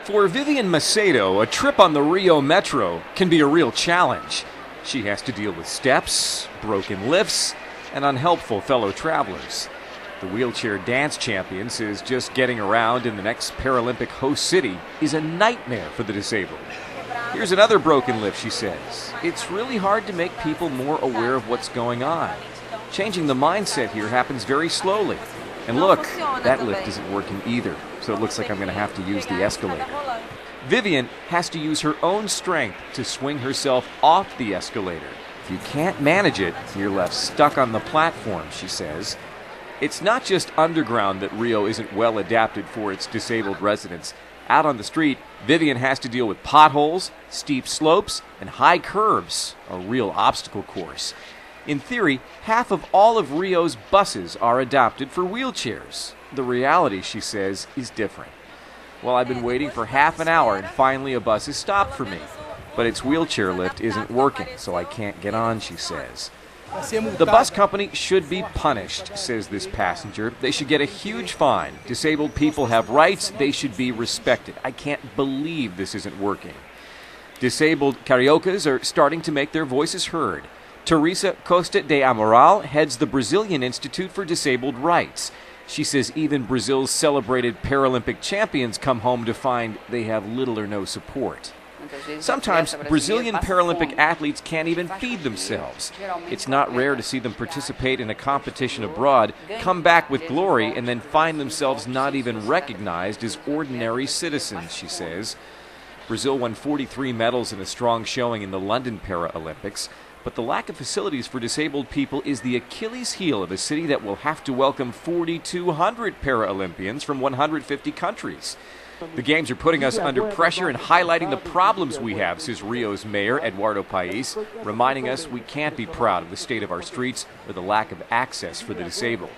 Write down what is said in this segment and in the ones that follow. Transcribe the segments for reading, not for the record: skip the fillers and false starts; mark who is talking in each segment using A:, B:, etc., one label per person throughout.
A: For Viviane Macedo, a trip on the Rio Metro can be a real challenge. She has to deal with steps, broken lifts, and unhelpful fellow travelers. The wheelchair dance champion says just getting around in the next Paralympic host city is a nightmare for the disabled. Here's another broken lift, she says. It's really hard to make people more aware of what's going on. Changing the mindset here happens very slowly. And look, that lift isn't working either, so it looks like I'm going to have to use the escalator. Viviane has to use her own strength to swing herself off the escalator. If you can't manage it, you're left stuck on the platform, she says. It's not just underground that Rio isn't well adapted for its disabled residents. Out on the street, Viviane has to deal with potholes, steep slopes, and high curves, a real obstacle course. In theory, half of all of Rio's buses are adapted for wheelchairs. The reality, she says, is different. Well, I've been waiting for half an hour and finally a bus has stopped for me. But its wheelchair lift isn't working, so I can't get on, she says. The bus company should be punished, says this passenger. They should get a huge fine. Disabled people have rights. They should be respected. I can't believe this isn't working. Disabled cariocas are starting to make their voices heard. Teresa Costa de Amaral heads the Brazilian Institute for Disabled Rights. She says even Brazil's celebrated Paralympic champions come home to find they have little or no support. Sometimes Brazilian Paralympic athletes can't even feed themselves. It's not rare to see them participate in a competition abroad, come back with glory, and then find themselves not even recognized as ordinary citizens, she says. Brazil won 43 medals in a strong showing in the London Paralympics. But the lack of facilities for disabled people is the Achilles heel of a city that will have to welcome 4,200 Paralympians from 150 countries. The Games are putting us under pressure and highlighting the problems we have, says Rio's mayor, Eduardo Paes, reminding us we can't be proud of the state of our streets or the lack of access for the disabled.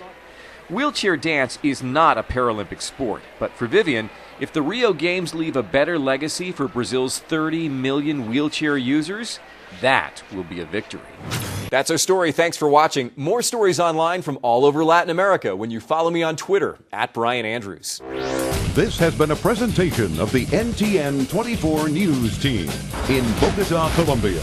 A: Wheelchair dance is not a Paralympic sport, but for Viviane, if the Rio Games leave a better legacy for Brazil's 30 million wheelchair users, that will be a victory. That's our story. Thanks for watching. More stories online from all over Latin America when you follow me on Twitter @BrianAndrews.
B: This has been a presentation of the NTN 24 News Team in Bogota, Colombia.